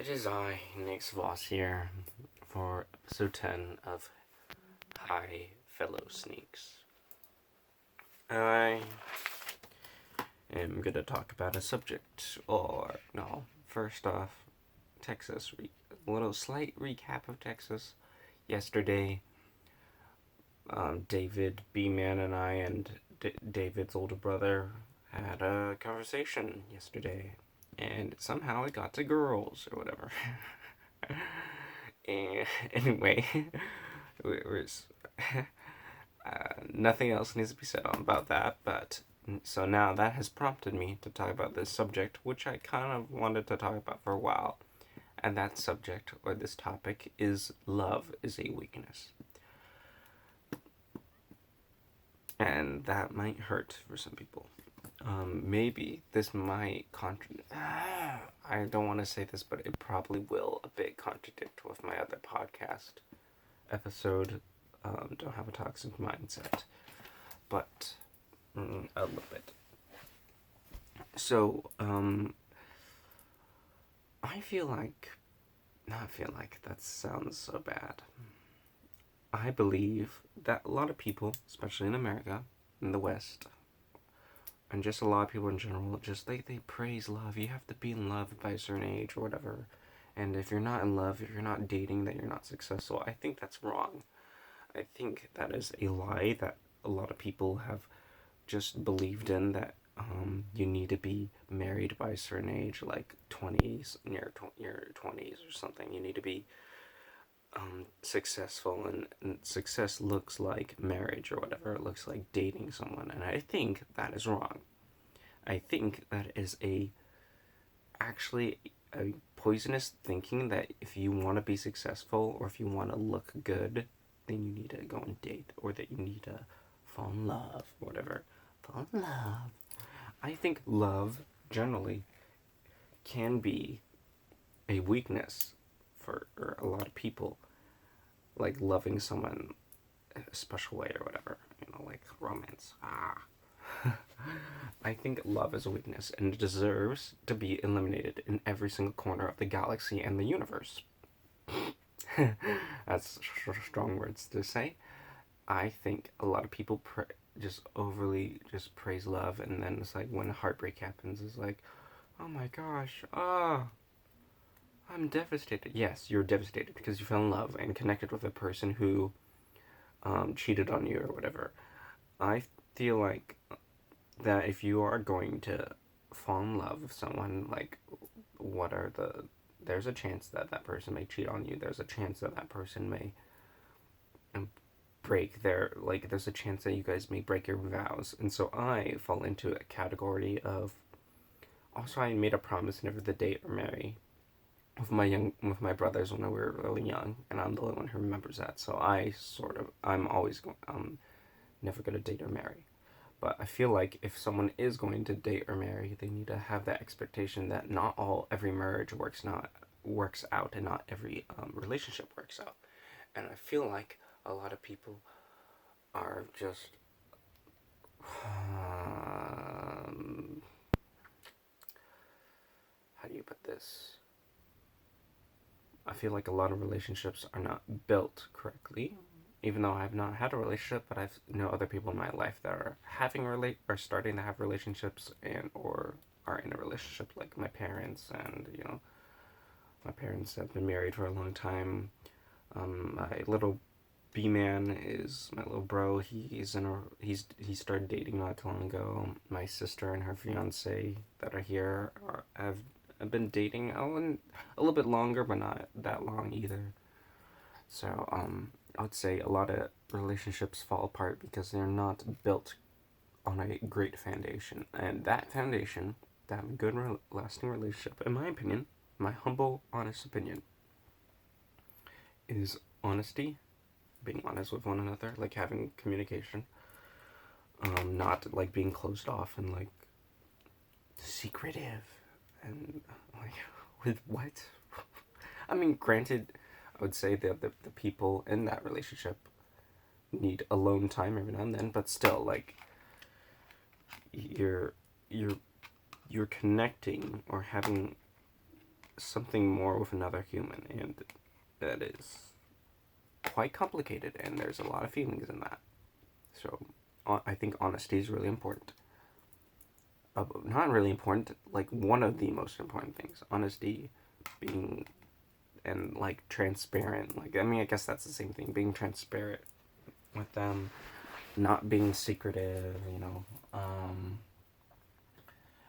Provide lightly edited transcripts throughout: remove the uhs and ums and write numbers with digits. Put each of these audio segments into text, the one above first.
It is I, Nick's Voss here, for episode 10 of Hi, Fellow Sneks. I am going to talk about a subject, first off, Texas. A little slight recap of Texas. Yesterday, David, B-Man, and I, and David's older brother had a conversation yesterday. And somehow it got to girls, or whatever. And anyway, nothing else needs to be said about that, but so now that has prompted me to talk about this subject, which I kind of wanted to talk about for a while. And that subject, or this topic, is love is a weakness. And that might hurt for some people. Maybe this might I don't want to say this, but it probably will a bit contradict with my other podcast episode, Don't Have a Toxic Mindset, but a little bit. So, that sounds so bad. I believe that a lot of people, especially in America, in the West, and just a lot of people in general, just they praise love. You have to be in love by a certain age or whatever. And if you're not in love, if you're not dating, then you're not successful. I think that's wrong. I think that is a lie that a lot of people have just believed in, that you need to be married by a certain age, like 20s, near your 20s or something. You need to be successful, and success looks like marriage or whatever. It looks like dating someone, and I think that is wrong. I think that is actually a poisonous thinking, that if you want to be successful or if you want to look good, then you need to go and date, or that you need to fall in love, whatever. Fall in love. I think love generally can be a weakness for a lot of people, like loving someone a special way or whatever, like romance. I think love is a weakness, and it deserves to be eliminated in every single corner of the galaxy and the universe. That's strong words to say. I think a lot of people just overly just praise love, and then it's like when heartbreak happens, it's like, oh my gosh, I'm devastated. Yes, you're devastated because you fell in love and connected with a person who cheated on you or whatever. I feel like that if you are going to fall in love with someone, like, there's a chance that that person may cheat on you. There's a chance that that person may there's a chance that you guys may break your vows. And so I fall into a category of, also I made a promise never to date or marry with my brothers when we were really young, and I'm the only one who remembers that. So I'm always never gonna date or marry. But I feel like if someone is going to date or marry, they need to have that expectation that not every marriage works out, and not every relationship works out. And I feel like a lot of people are just how do you put this? I feel like a lot of relationships are not built correctly. Even though I have not had a relationship, but I know other people in my life that are starting to have relationships, or are in a relationship, like my parents. And my parents have been married for a long time. My little B-man is my little bro. He started dating not too long ago. My sister and her fiance that are here have been dating a little bit longer, but not that long either. So I would say a lot of relationships fall apart because they're not built on a great foundation. And that foundation, to have a good lasting relationship, in my opinion, my humble, honest opinion, is honesty, being honest with one another, like having communication, not like being closed off and like secretive and like with what? I mean, granted, I would say that the people in that relationship need alone time every now and then, but still, like, you're connecting or having something more with another human, and that is quite complicated, and there's a lot of feelings in that. So I think honesty is really important. Not really important, like one of the most important things. Honesty, being, and like transparent. Like, I mean, I guess that's the same thing. Being transparent with them, not being secretive, you know.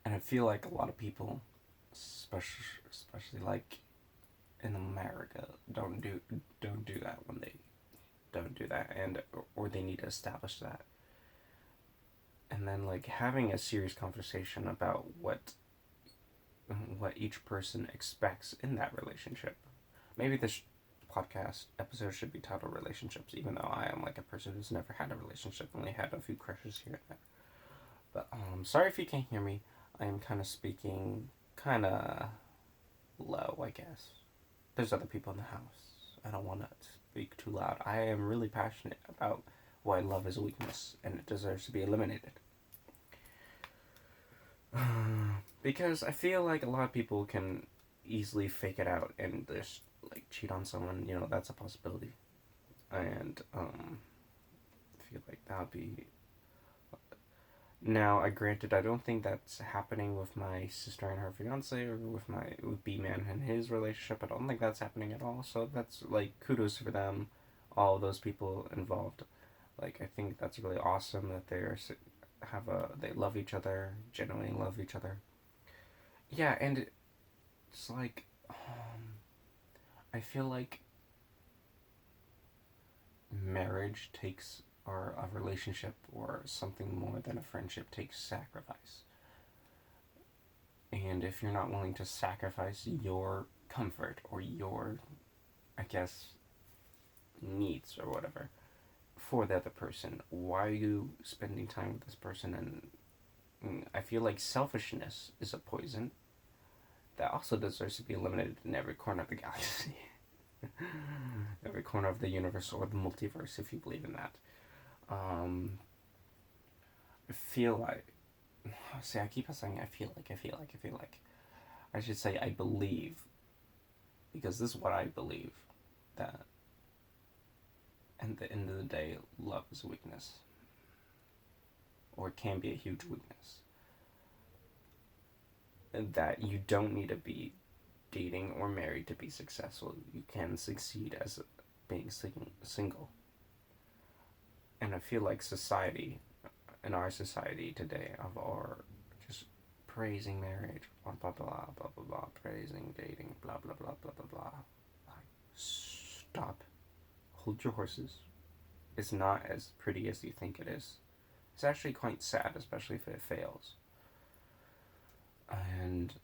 And I feel like a lot of people, especially like in America, don't do that when they don't do that, and or they need to establish that. And then like having a serious conversation about what each person expects in that relationship. Maybe this podcast episode should be titled relationships, even though I am like a person who's never had a relationship, only had a few crushes here and there. But sorry if you can't hear me. I am kind of speaking kind of low, I guess. There's other people in the house. I don't want to speak too loud. I am really passionate about why love is a weakness and it deserves to be eliminated. Because I feel like a lot of people can easily fake it out and just like cheat on someone. You know, that's a possibility. And I feel like that would be. Now, granted, I don't think that's happening with my sister and her fiance, or with B-Man and his relationship. I don't think that's happening at all. So that's like kudos for them, all those people involved. Like, I think that's really awesome that they love each other, genuinely love each other. Yeah, and it's like, I feel like marriage takes, or a relationship, or something more than a friendship takes sacrifice. And if you're not willing to sacrifice your comfort or your, I guess, needs or whatever for the other person, why are you spending time with this person? And I feel like selfishness is a poison that also deserves to be eliminated in every corner of the galaxy. Every corner of the universe or the multiverse, if you believe in that. I feel like. See, I keep on saying I feel like. I should say I believe. Because this is what I believe. That at the end of the day, love is a weakness. Or it can be a huge weakness. That you don't need to be dating or married to be successful. You can succeed as being single. And I feel like in our society today, of our just praising marriage, blah blah blah blah blah blah, praising dating, blah blah blah blah blah blah. Like, stop. Hold your horses. It's not as pretty as you think it is. It's actually quite sad, especially if it fails. And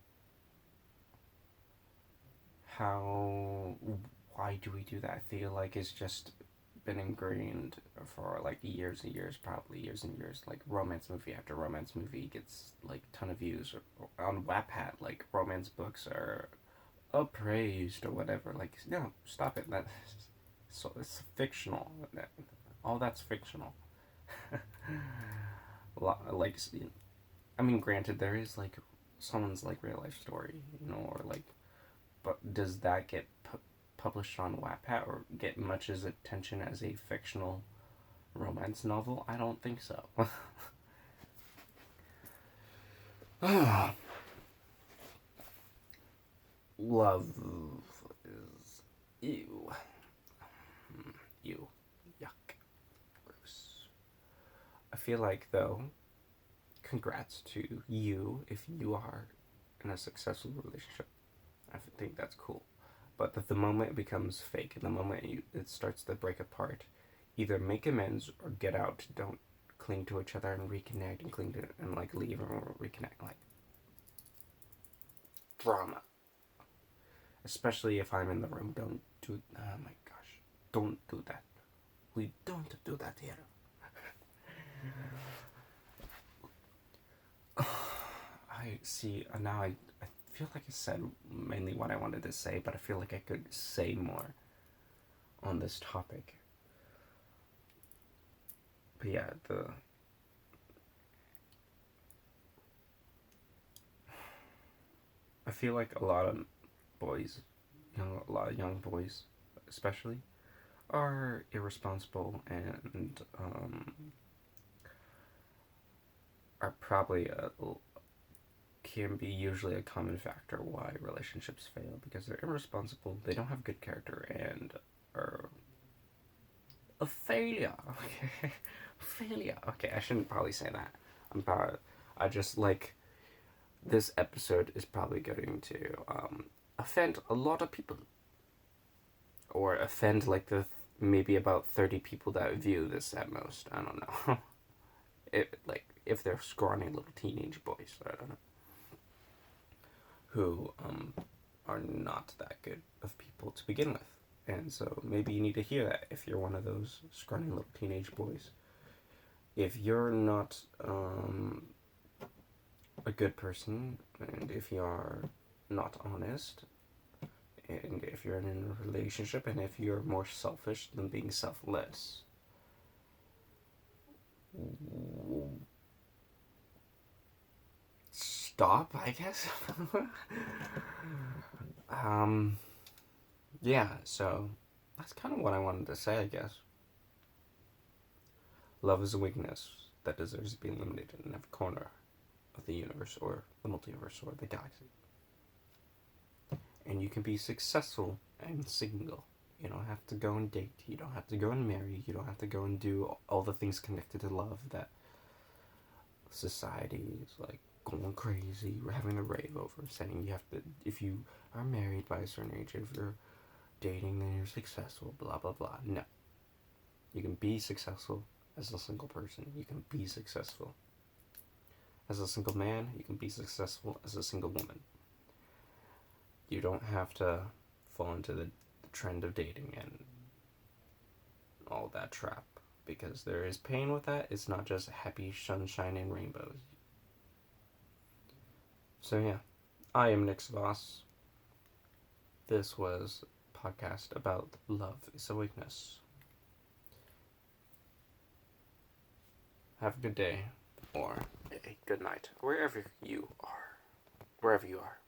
why do we do that? I feel like it's just been ingrained for like years and years, probably years and years. Like romance movie after romance movie gets like ton of views. Or on Wattpad, like romance books are appraised or whatever. Like, no, stop it. So it's fictional. All that's fictional. Like, I mean, granted, there is like someone's like real life story, you know, or like, but does that get published on Wattpad or get much as attention as a fictional romance novel? I don't think so. Love is ew. Ew. Yuck. Gross. I feel like, though, congrats to you if you are in a successful relationship. I think that's cool. But the moment it becomes fake, and the moment it starts to break apart, either make amends or get out. Don't cling to each other and reconnect and cling to and like leave or reconnect. Like, drama. Especially if I'm in the room. Don't do. Oh my gosh! Don't do that. We don't do that here. I see. Now I feel like I said mainly what I wanted to say, but I feel like I could say more on this topic. But yeah, I feel like a lot of boys, a lot of young boys, especially, are irresponsible and are probably can be usually a common factor why relationships fail, because they're irresponsible, they don't have good character, and are a failure. Okay, failure. Okay, I shouldn't probably say that. I just like this episode is probably going to offend a lot of people, or offend like the maybe about 30 people that view this at most. I don't know. It like if they're scrawny little teenage boys. I don't know. Who are not that good of people to begin with. And so maybe you need to hear that if you're one of those scrawny little teenage boys. If you're not a good person, and if you're not honest, and if you're in a relationship, and if you're more selfish than being selfless, stop, I guess. Yeah, so that's kind of what I wanted to say, I guess. Love is a weakness that deserves to be eliminated in every corner of the universe, or the multiverse, or the galaxy. And you can be successful and single. You don't have to go and date. You don't have to go and marry. You don't have to go and do all the things connected to love that society is like going crazy. We're having a rave over, saying you have to, if you are married by a certain age, if you're dating, then you're successful, blah, blah, blah. No. You can be successful as a single person. You can be successful as a single man. You can be successful as a single woman. You don't have to fall into the trend of dating and all that trap, because there is pain with that. It's not just happy sunshine and rainbows. So yeah, I am Nick Voss. This was a podcast about love is a weakness. Have a good day, or a good night, wherever you are.